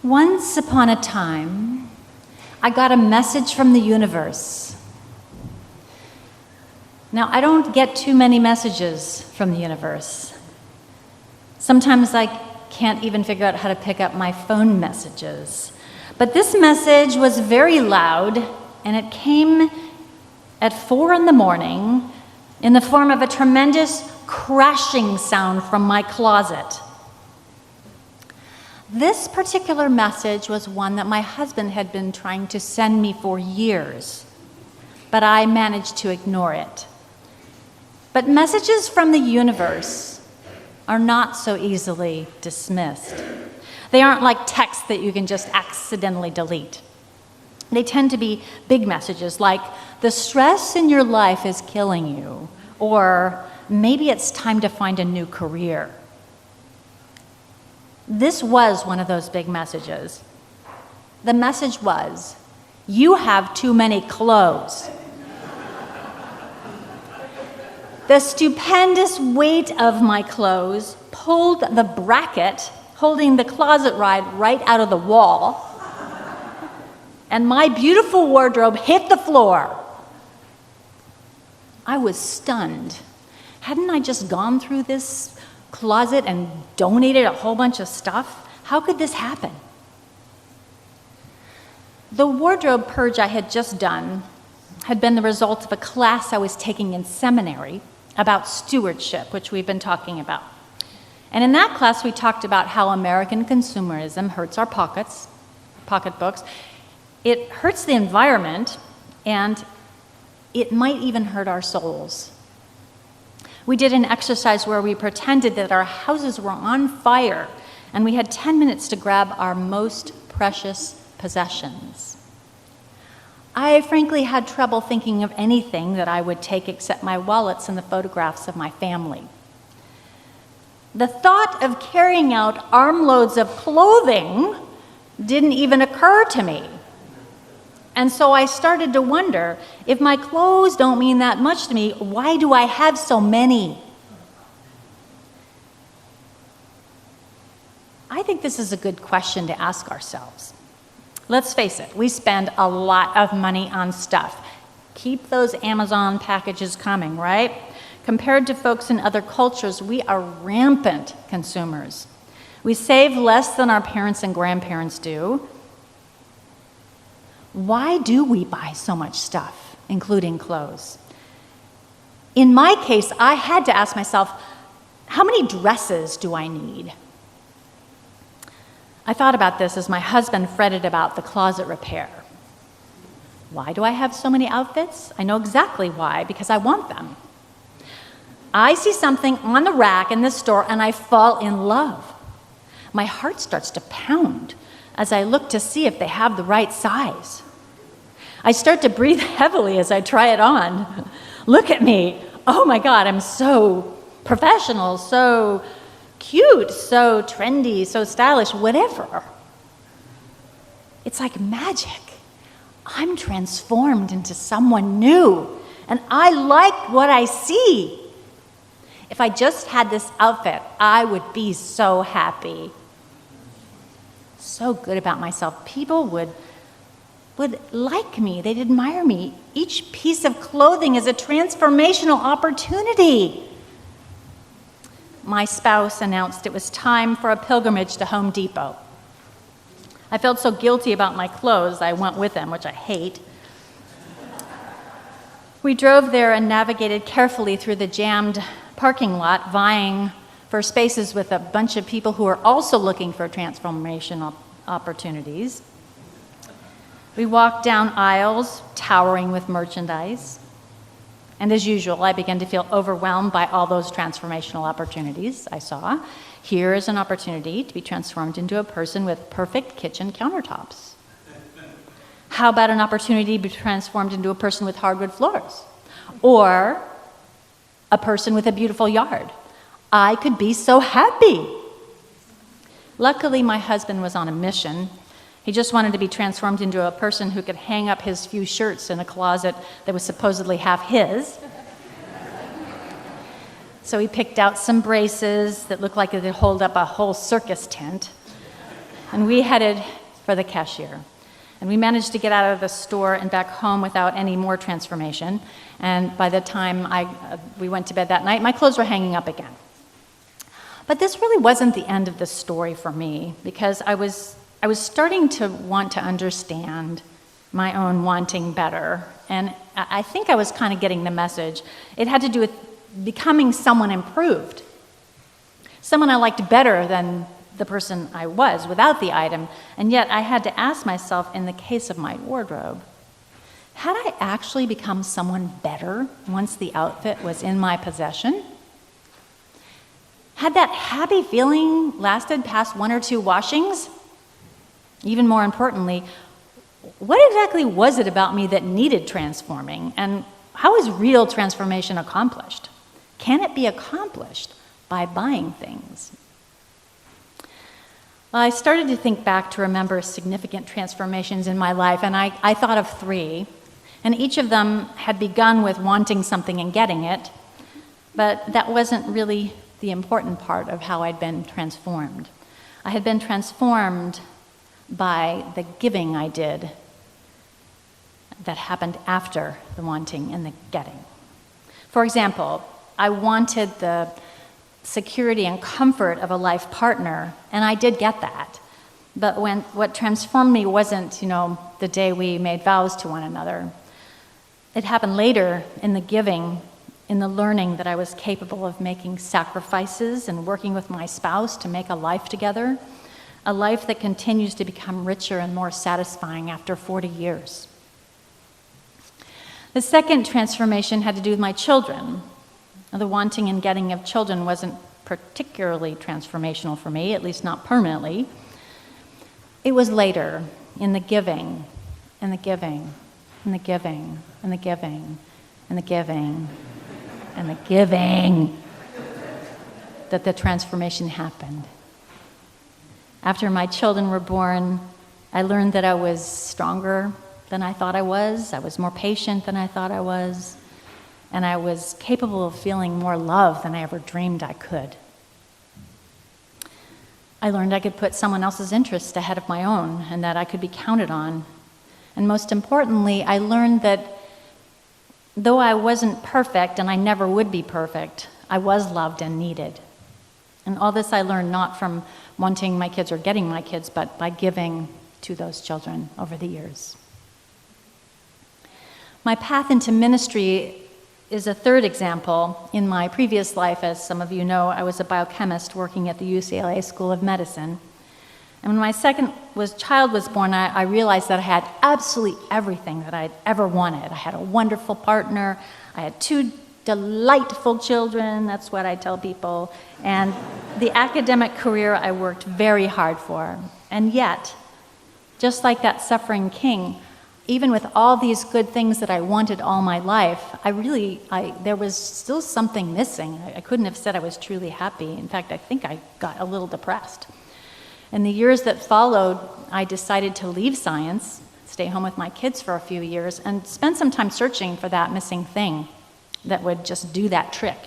Once upon a time, I got a message from the universe. Now, I don't get too many messages from the universe. Sometimes I can't even figure out how to pick up my phone messages. But this message was very loud, and it came at 4 a.m. in the form of a tremendous crashing sound from my closet. This particular message was one that my husband had been trying to send me for years, but I managed to ignore it. But messages from the universe are not so easily dismissed. They aren't like text that you can just accidentally delete. They tend to be big messages like, the stress in your life is killing you, or maybe it's time to find a new career. This was one of those big messages. The message was, you have too many clothes. The stupendous weight of my clothes pulled the bracket holding the closet ride right out of the wall, and my beautiful wardrobe hit the floor. I was stunned. Hadn't I just gone through this closet and donated a whole bunch of stuff? How could this happen? The wardrobe purge I had just done had been the result of a class I was taking in seminary about stewardship, which we've been talking about. And in that class, we talked about how American consumerism hurts our pocketbooks. It hurts the environment, and it might even hurt our souls. We did an exercise where we pretended that our houses were on fire, and we had 10 minutes to grab our most precious possessions. I frankly had trouble thinking of anything that I would take except my wallets and the photographs of my family. The thought of carrying out armloads of clothing didn't even occur to me. And so I started to wonder, if my clothes don't mean that much to me, why do I have so many? I think this is a good question to ask ourselves. Let's face it, we spend a lot of money on stuff. Keep those Amazon packages coming, right? Compared to folks in other cultures, we are rampant consumers. We save less than our parents and grandparents do. Why do we buy so much stuff, including clothes? In my case, I had to ask myself, how many dresses do I need? I thought about this as my husband fretted about the closet repair. Why do I have so many outfits? I know exactly why, because I want them. I see something on the rack in the store and I fall in love. My heart starts to pound as I look to see if they have the right size. I start to breathe heavily as I try it on. Look at me. Oh my God, I'm so professional, so cute, so trendy, so stylish, whatever. It's like magic. I'm transformed into someone new, and I like what I see. If I just had this outfit, I would be so happy. So good about myself. People would like me, they'd admire me. Each piece of clothing is a transformational opportunity. My spouse announced it was time for a pilgrimage to Home Depot. I felt so guilty about my clothes, I went with him, which I hate. We drove there and navigated carefully through the jammed parking lot, vying for spaces with a bunch of people who are also looking for transformational opportunities. We walked down aisles, towering with merchandise. And as usual, I began to feel overwhelmed by all those transformational opportunities I saw. Here is an opportunity to be transformed into a person with perfect kitchen countertops. How about an opportunity to be transformed into a person with hardwood floors? Or a person with a beautiful yard? I could be so happy. Luckily, my husband was on a mission. He just wanted to be transformed into a person who could hang up his few shirts in a closet that was supposedly half his. So he picked out some braces that looked like they could hold up a whole circus tent. and we headed for the cashier. And we managed to get out of the store and back home without any more transformation. And by the time we went to bed that night, my clothes were hanging up again. But this really wasn't the end of the story for me, because I was starting to want to understand my own wanting better. And I think I was kind of getting the message. It had to do with becoming someone improved, someone I liked better than the person I was without the item. And yet I had to ask myself, in the case of my wardrobe, had I actually become someone better once the outfit was in my possession? Had that happy feeling lasted past 1 or 2 washings? Even more importantly, what exactly was it about me that needed transforming? And how is real transformation accomplished? Can it be accomplished by buying things? Well, I started to think back to remember significant transformations in my life, and I thought of 3. And each of them had begun with wanting something and getting it, but that wasn't really the important part of how I'd been transformed. I had been transformed by the giving I did that happened after the wanting and the getting. For example, I wanted the security and comfort of a life partner, and I did get that. But what transformed me wasn't, the day we made vows to one another. It happened later in the giving, in the learning that I was capable of making sacrifices and working with my spouse to make a life together, a life that continues to become richer and more satisfying after 40 years. The second transformation had to do with my children. The wanting and getting of children wasn't particularly transformational for me, at least not permanently. It was later, in the giving, and the giving, and the giving, and the giving, and the giving, and the giving, that the transformation happened. After my children were born, I learned that I was stronger than I thought I was more patient than I thought I was, and I was capable of feeling more love than I ever dreamed I could. I learned I could put someone else's interests ahead of my own, and that I could be counted on. And most importantly, I learned that though I wasn't perfect, and I never would be perfect, I was loved and needed. And all this I learned not from wanting my kids or getting my kids, but by giving to those children over the years. My path into ministry is a third example. In my previous life, as some of you know, I was a biochemist working at the UCLA School of Medicine. And when my second child was born, I realized that I had absolutely everything that I'd ever wanted. I had a wonderful partner. I had 2 delightful children, that's what I tell people, and the academic career I worked very hard for. And yet, just like that suffering king, even with all these good things that I wanted all my life, there was still something missing. I couldn't have said I was truly happy. In fact, I think I got a little depressed. In the years that followed, I decided to leave science, stay home with my kids for a few years, and spend some time searching for that missing thing that would just do that trick,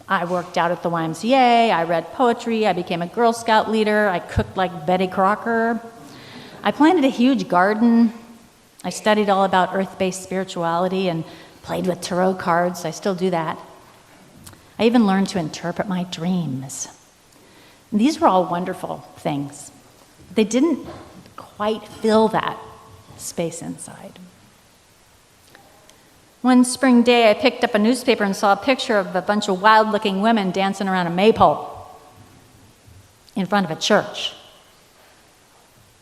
I worked out at the YMCA, I read poetry, I became a Girl Scout leader, I cooked like Betty Crocker. I planted a huge garden. I studied all about earth-based spirituality and played with tarot cards. I still do that. I even learned to interpret my dreams. These were all wonderful things. They didn't quite fill that space inside. One spring day, I picked up a newspaper and saw a picture of a bunch of wild-looking women dancing around a maypole in front of a church.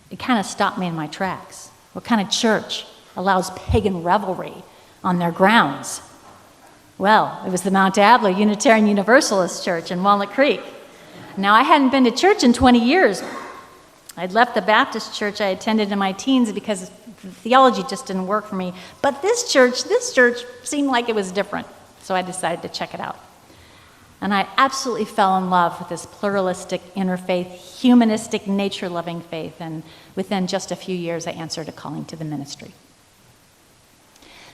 It kind of stopped me in my tracks. What kind of church allows pagan revelry on their grounds? Well, it was the Mount Adler Unitarian Universalist Church in Walnut Creek. Now, I hadn't been to church in 20 years. I'd left the Baptist church I attended in my teens because the theology just didn't work for me. But this church seemed like it was different, so I decided to check it out. And I absolutely fell in love with this pluralistic, interfaith, humanistic, nature-loving faith, and within just a few years, I answered a calling to the ministry.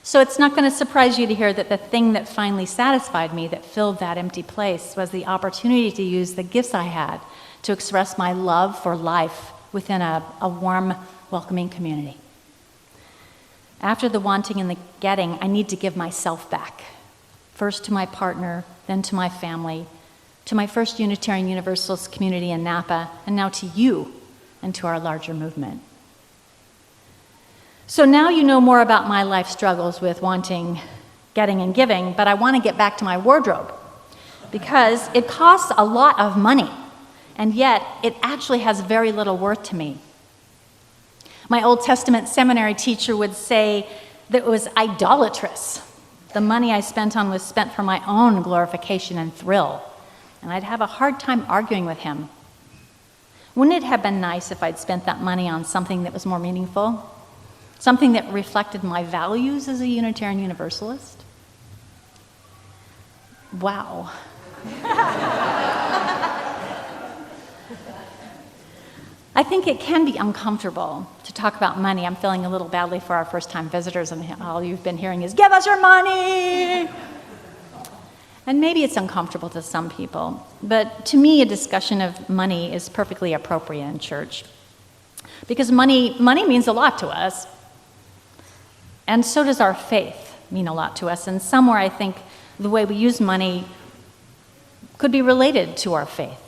So it's not going to surprise you to hear that the thing that finally satisfied me, that filled that empty place, was the opportunity to use the gifts I had to express my love for life within a warm, welcoming community. After the wanting and the getting, I need to give myself back. First to my partner, then to my family, to my First Unitarian Universalist community in Napa, and now to you and to our larger movement. So now you know more about my life struggles with wanting, getting, and giving, but I want to get back to my wardrobe because it costs a lot of money, and yet it actually has very little worth to me. My Old Testament seminary teacher would say that it was idolatrous. The money I spent on was spent for my own glorification and thrill, and I'd have a hard time arguing with him. Wouldn't it have been nice if I'd spent that money on something that was more meaningful? Something that reflected my values as a Unitarian Universalist? Wow. I think it can be uncomfortable to talk about money. I'm feeling a little badly for our first-time visitors, and all you've been hearing is, "Give us your money!" And maybe it's uncomfortable to some people, but to me, a discussion of money is perfectly appropriate in church. Because money means a lot to us, and so does our faith mean a lot to us. And somewhere I think the way we use money could be related to our faith.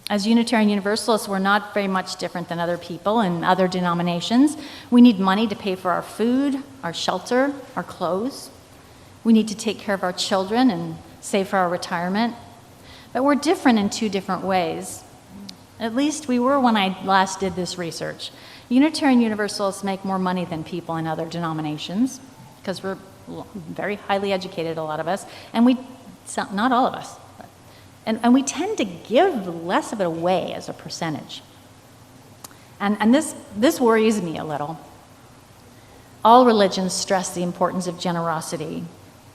As Unitarian Universalists, we're not very much different than other people in other denominations. We need money to pay for our food, our shelter, our clothes. We need to take care of our children and save for our retirement. But we're different in two different ways. At least we were when I last did this research. Unitarian Universalists make more money than people in other denominations because we're very highly educated, a lot of us, and not all of us, and we tend to give less of it away as a percentage. And this worries me a little. All religions stress the importance of generosity.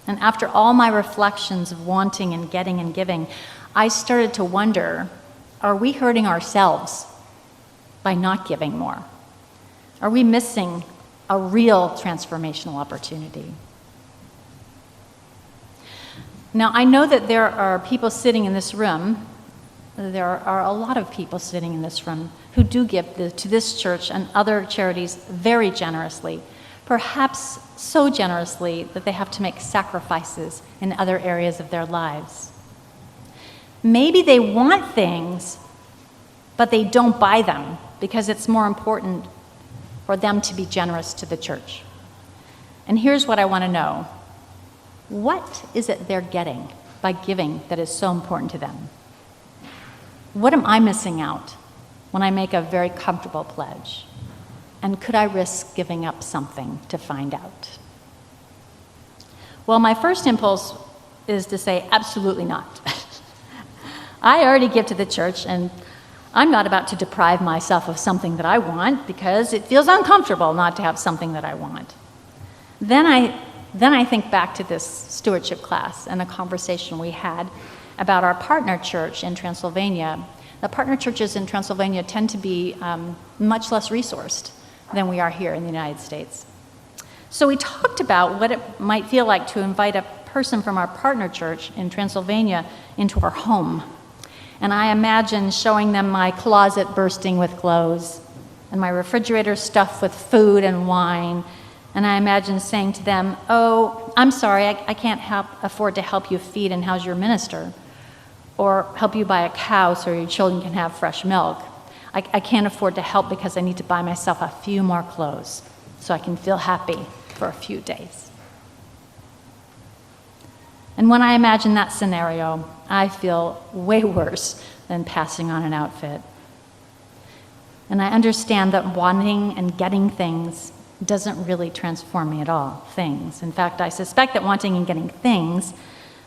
And after all my reflections of wanting and getting and giving, I started to wonder, are we hurting ourselves by not giving more? Are we missing a real transformational opportunity? Now, I know that there are people sitting in this room, there are a lot of people sitting in this room who do give to this church and other charities very generously, perhaps so generously that they have to make sacrifices in other areas of their lives. Maybe they want things, but they don't buy them because it's more important for them to be generous to the church. And here's what I want to know. What is it they're getting by giving that is so important to them? What am I missing out when I make a very comfortable pledge? And could I risk giving up something to find out? Well, my first impulse is to say absolutely not. I already give to the church, and I'm not about to deprive myself of something that I want because it feels uncomfortable not to have something that I want. Then I think back to this stewardship class and a conversation we had about our partner church in Transylvania. The partner churches in Transylvania tend to be much less resourced than we are here in the United States. So we talked about what it might feel like to invite a person from our partner church in Transylvania into our home. And I imagine showing them my closet bursting with clothes and my refrigerator stuffed with food and wine. And I imagine saying to them, "Oh, I'm sorry, I can't afford to help you feed and house your minister, or help you buy a cow so your children can have fresh milk. I can't afford to help because I need to buy myself a few more clothes so I can feel happy for a few days." And when I imagine that scenario, I feel way worse than passing on an outfit. And I understand that wanting and getting things doesn't really transform me at all, things. In fact, I suspect that wanting and getting things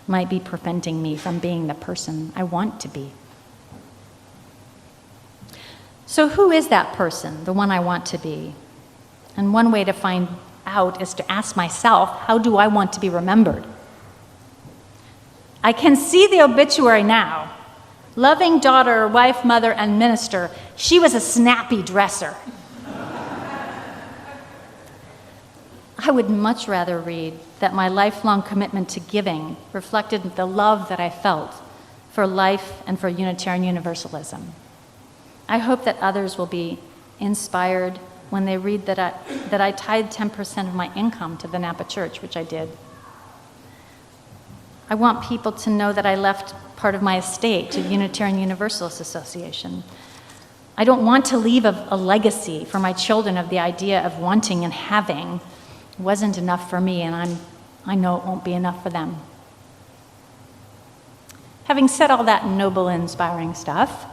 might be preventing me from being the person I want to be. So who is that person, the one I want to be? And one way to find out is to ask myself, how do I want to be remembered? I can see the obituary now. Loving daughter, wife, mother, and minister. She was a snappy dresser. I would much rather read that my lifelong commitment to giving reflected the love that I felt for life and for Unitarian Universalism. I hope that others will be inspired when they read that I tithe 10% of my income to the Napa Church, which I did. I want people to know that I left part of my estate to the Unitarian Universalist Association. I don't want to leave a legacy for my children of the idea of wanting and having wasn't enough for me, and I know it won't be enough for them. Having said all that noble and inspiring stuff,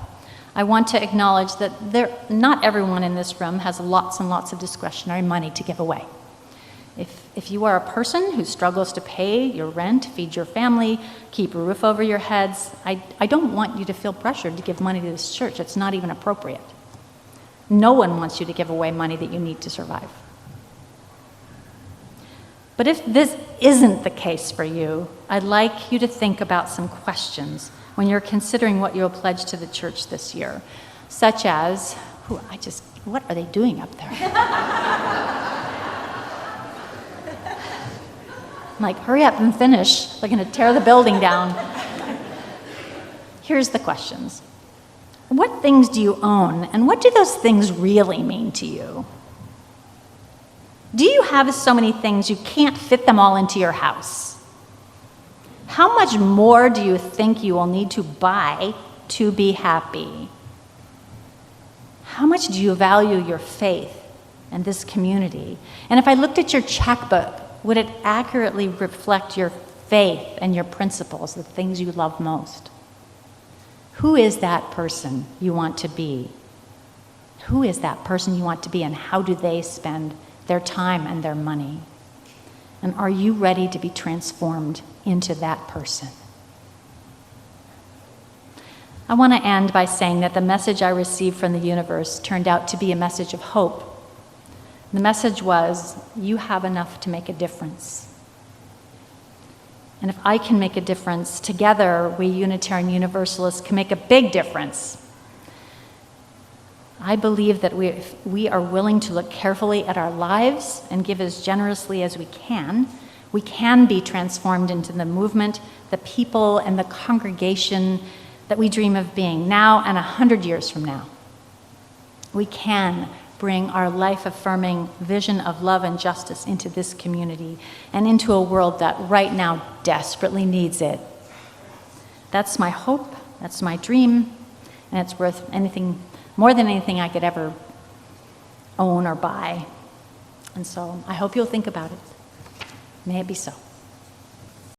I want to acknowledge that not everyone in this room has lots and lots of discretionary money to give away. If you are a person who struggles to pay your rent, feed your family, keep a roof over your heads, I don't want you to feel pressured to give money to this church. It's not even appropriate. No one wants you to give away money that you need to survive. But if this isn't the case for you, I'd like you to think about some questions when you're considering what you'll pledge to the church this year, such as, what are they doing up there? I'm like, hurry up and finish. They're going to tear the building down. Here's the questions. What things do you own, and what do those things really mean to you? Do you have so many things you can't fit them all into your house? How much more do you think you will need to buy to be happy? How much do you value your faith and this community? And if I looked at your checkbook, would it accurately reflect your faith and your principles, the things you love most? Who is that person you want to be? Who is that person you want to be, and how do they spend their time and their money? And are you ready to be transformed into that person? I want to end by saying that the message I received from the universe turned out to be a message of hope. The message was, you have enough to make a difference. And if I can make a difference, together we Unitarian Universalists can make a big difference. I believe that we are willing to look carefully at our lives and give as generously as we can be transformed into the movement, the people, and the congregation that we dream of being now and 100 years from now. We can bring our life-affirming vision of love and justice into this community and into a world that right now desperately needs it. That's my hope, that's my dream, and it's worth more than anything I could ever own or buy. And so I hope you'll think about it. May it be so.